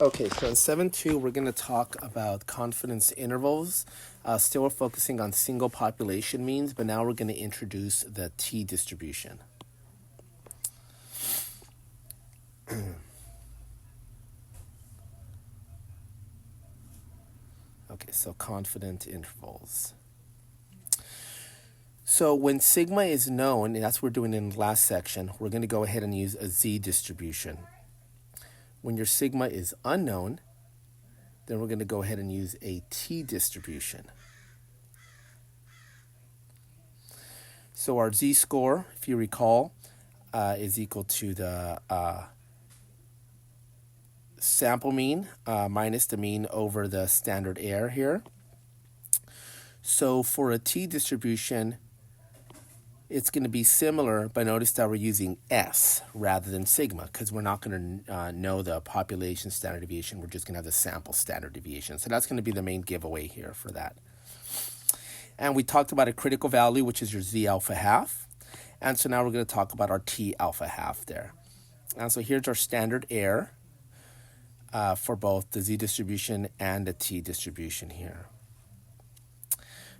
Okay, so in 7.2, we're going to talk about confidence intervals. Still, we're focusing on single population means, but now we're going to introduce the T distribution. Okay, so confidence intervals. So when sigma is known, and that's what we're doing in the last section, we're going to go ahead and use a Z distribution. When your sigma is unknown, then we're going to go ahead and use a T distribution. So our Z-score, if you recall, is equal to the sample mean minus the mean over the standard error here. So for a T distribution, it's going to be similar, but notice that we're using S rather than sigma because we're not going to know the population standard deviation. We're just going to have the sample standard deviation. So that's going to be the main giveaway here for that. And we talked about a critical value, which is your Z alpha half. And so now we're going to talk about our T alpha half there. And so here's our standard error for both the Z distribution and the T distribution here.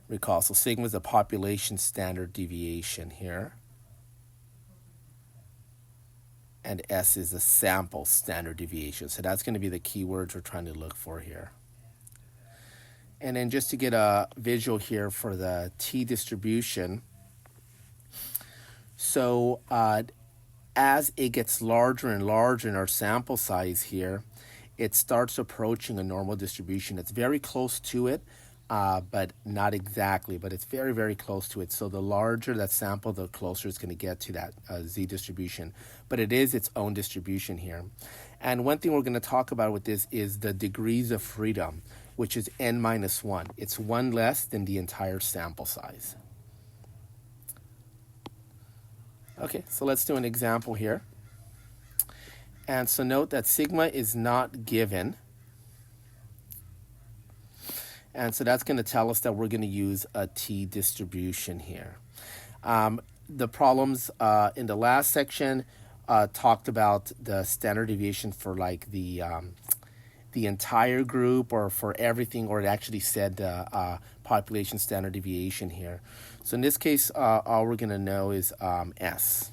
Recall, so sigma is the population standard deviation here. And S is the sample standard deviation. So that's going to be the keywords we're trying to look for here. And then just to get a visual here for the T distribution, so as it gets larger and larger in our sample size here, it starts approaching a normal distribution. It's very close to it, but not exactly, but it's very, very close to it. So the larger that sample, the closer it's going to get to that Z distribution. But it is its own distribution here. And one thing we're going to talk about with this is the degrees of freedom, which is n minus 1. It's one less than the entire sample size. Okay, so let's do an example here. And so note that sigma is not given. And so that's going to tell us that we're going to use a T distribution here. The problems in the last section talked about the standard deviation for like the entire group or for everything, or it actually said the population standard deviation here. So in this case, all we're going to know is S.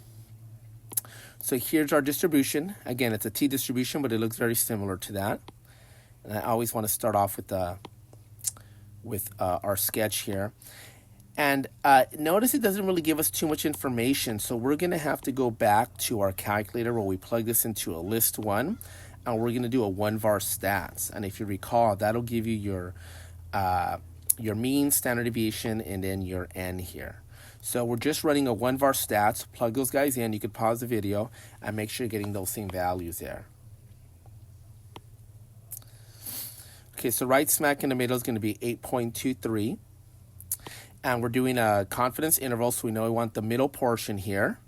So here's our distribution. Again, it's a T distribution, but it looks very similar to that. And I always want to start off with our sketch here. And notice it doesn't really give us too much information, so we're going to have to go back to our calculator where we plug this into a list 1, and we're going to do a 1var stats. And if you recall, that'll give you your mean, standard deviation, and then your n here. So we're just running a 1var stats. Plug those guys in. You could pause the video and make sure you're getting those same values there. Okay, so right smack in the middle is going to be 8.23. And we're doing a confidence interval, so we know we want the middle portion here.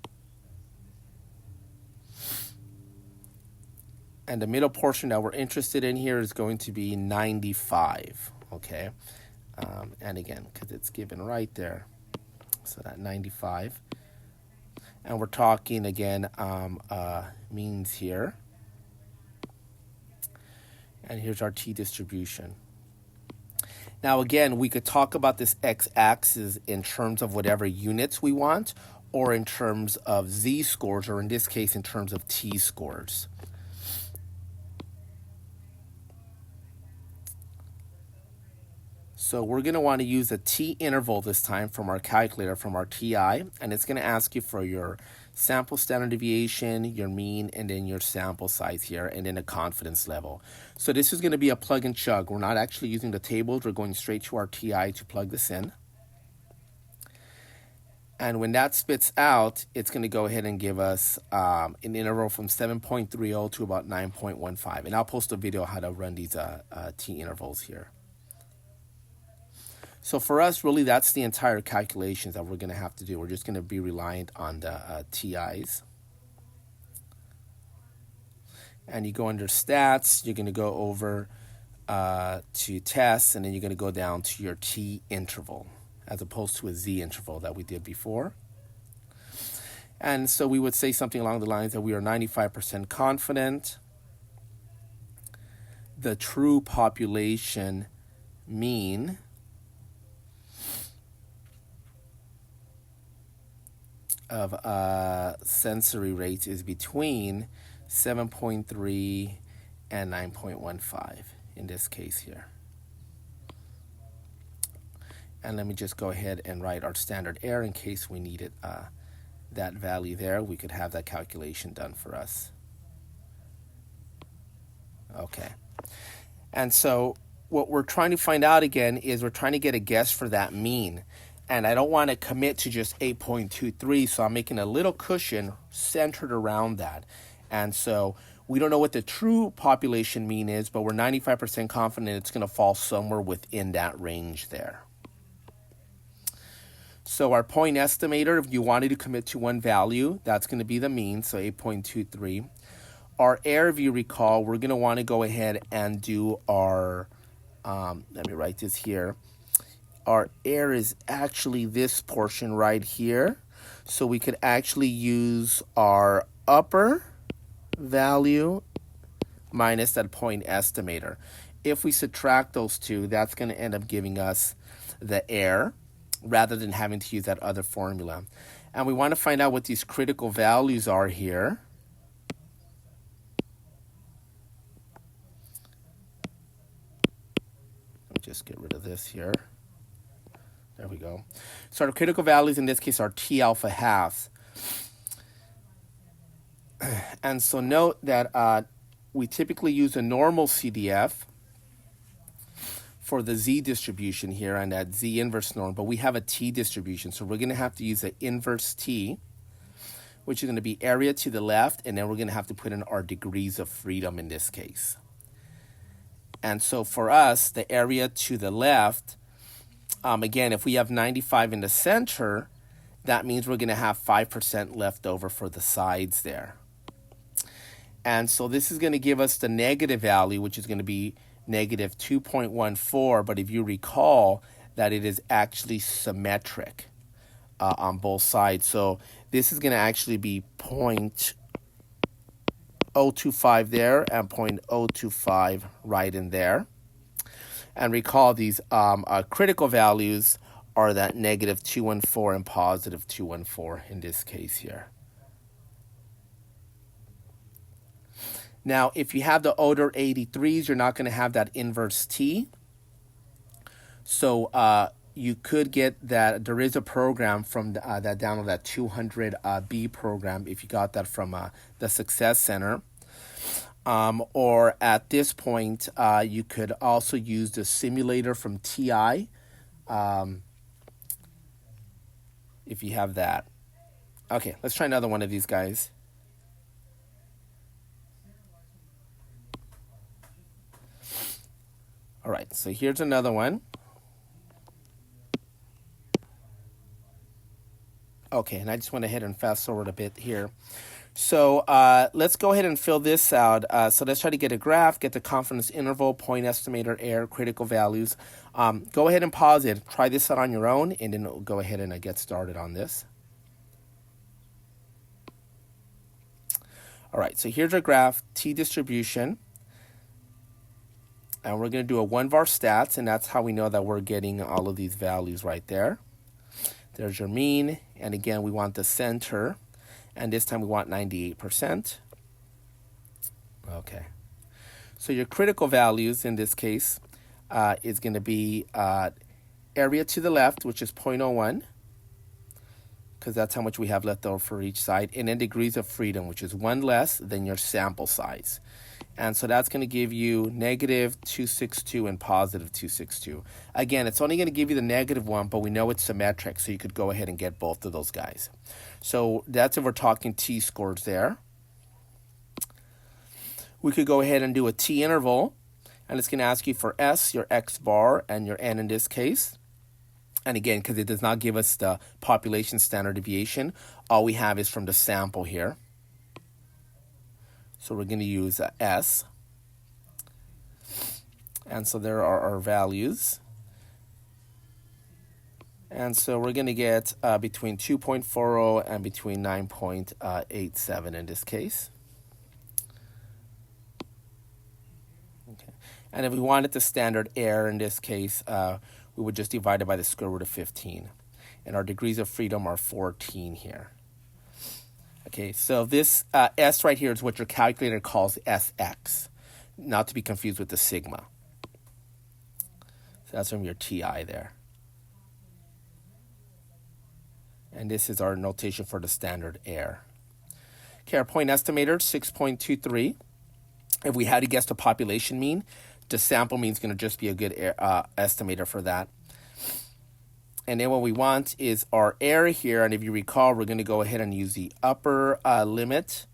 And the middle portion that we're interested in here is going to be 95, okay? And again, because it's given right there, so that 95. And we're talking, again, means here. And here's our T distribution. Now, again, we could talk about this x-axis in terms of whatever units we want, or in terms of z-scores, or in this case, in terms of t-scores. So we're going to want to use a t-interval this time from our calculator, from our TI, and it's going to ask you for your sample standard deviation, your mean, and then your sample size here, and then a confidence level. So this is going to be a plug and chug. We're not actually using the tables. We're going straight to our TI to plug this in. And when that spits out, it's going to go ahead and give us an interval from 7.30 to about 9.15. And I'll post a video how to run these t intervals here. So for us, really, that's the entire calculations that we're going to have to do. We're just going to be reliant on the TIs. And you go under stats, you're going to go over to tests, and then you're going to go down to your T interval, as opposed to a Z interval that we did before. And so we would say something along the lines that we are 95% confident the true population mean of sensory rates is between 7.3 and 9.15 in this case here. And let me just go ahead and write our standard error in case we needed that value there. We could have that calculation done for us. Okay. And so what we're trying to find out again is we're trying to get a guess for that mean. And I don't want to commit to just 8.23, so I'm making a little cushion centered around that. And so we don't know what the true population mean is, but we're 95% confident it's going to fall somewhere within that range there. So our point estimator, if you wanted to commit to one value, that's going to be the mean, so 8.23. Our error, if you recall, we're going to want to go ahead and do our, let me write this here. Our error is actually this portion right here. So we could actually use our upper value minus that point estimator. If we subtract those two, that's going to end up giving us the error rather than having to use that other formula. And we want to find out what these critical values are here. Let me just get rid of this here. There we go. So our critical values in this case are T alpha halves. And so note that we typically use a normal CDF for the Z distribution here and that Z inverse norm, but we have a T distribution. So we're going to have to use the inverse T, which is going to be area to the left, and then we're going to have to put in our degrees of freedom in this case. And so for us, the area to the left, again, if we have 95 in the center, that means we're going to have 5% left over for the sides there. And so this is going to give us the negative value, which is going to be negative 2.14, but if you recall that it is actually symmetric on both sides. So this is going to actually be 0.025 there and 0.025 right in there. And recall these critical values are that negative 214 and positive 214 in this case here. Now, if you have the older 83s, you're not going to have that inverse T. So you could get that. There is a program from that download, that 200B program, if you got that from the Success Center. Or at this point, you could also use the simulator from TI if you have that. Okay, let's try another one of these guys. All right, so here's another one. Okay, and I just went ahead and fast forward a bit here. So let's go ahead and fill this out. So let's try to get a graph, get the confidence interval, point estimator, error, critical values. Go ahead and pause it. Try this out on your own, and then go ahead and get started on this. All right, so here's our graph, T distribution. And we're going to do a 1-var stats, and that's how we know that we're getting all of these values right there. There's your mean, and again, we want the center, and this time we want 98%. Okay. So your critical values in this case is going to be area to the left, which is 0.01, because that's how much we have left over for each side, and then degrees of freedom, which is one less than your sample size. And so that's going to give you negative 262 and positive 262. Again, it's only going to give you the negative one, but we know it's symmetric, so you could go ahead and get both of those guys. So that's if we're talking t-scores there. We could go ahead and do a t-interval, and it's going to ask you for s, your x bar, and your n in this case. And again, because it does not give us the population standard deviation, all we have is from the sample here. So we're going to use S. And so there are our values. And so we're going to get between 2.40 and between 9.87 in this case. Okay. And if we wanted the standard error in this case, we would just divide it by the square root of 15. And our degrees of freedom are 14 here. Okay, so this S right here is what your calculator calls Sx, not to be confused with the sigma. So that's from your TI there. And this is our notation for the standard error. Okay, our point estimator, 6.23. If we had to guess the population mean, the sample mean is going to just be a good estimator for that. And then what we want is our error here. And if you recall, we're going to go ahead and use the upper limit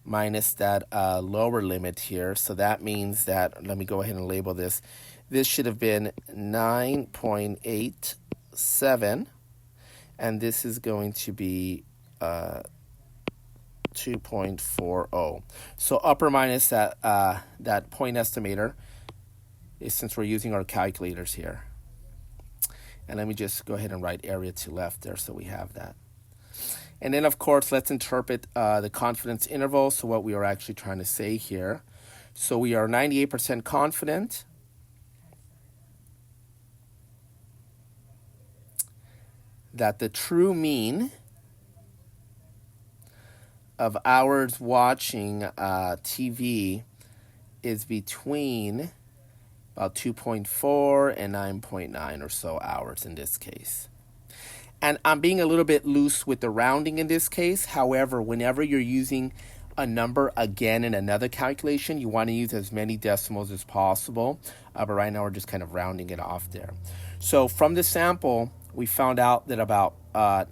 minus that lower limit here. So that means that, let me go ahead and label this. This should have been 9.87. And this is going to be 2.40. So upper minus that point estimator is, since we're using our calculators here. And let me just go ahead and write area to left there so we have that. And then, of course, let's interpret the confidence interval, so what we are actually trying to say here. So we are 98% confident that the true mean of hours watching TV is between about 2.4 and 9.9 or so hours in this case. And I'm being a little bit loose with the rounding in this case. However, whenever you're using a number again in another calculation, you want to use as many decimals as possible. But right now we're just kind of rounding it off there. So from the sample, we found out that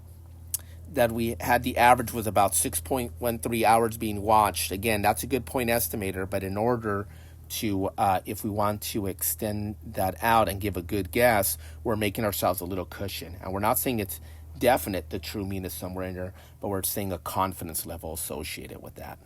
that we had the average was about 6.13 hours being watched. Again, that's a good point estimator, but in order to, if we want to extend that out and give a good guess, we're making ourselves a little cushion. And we're not saying it's definite the true mean is somewhere in there, but we're saying a confidence level associated with that.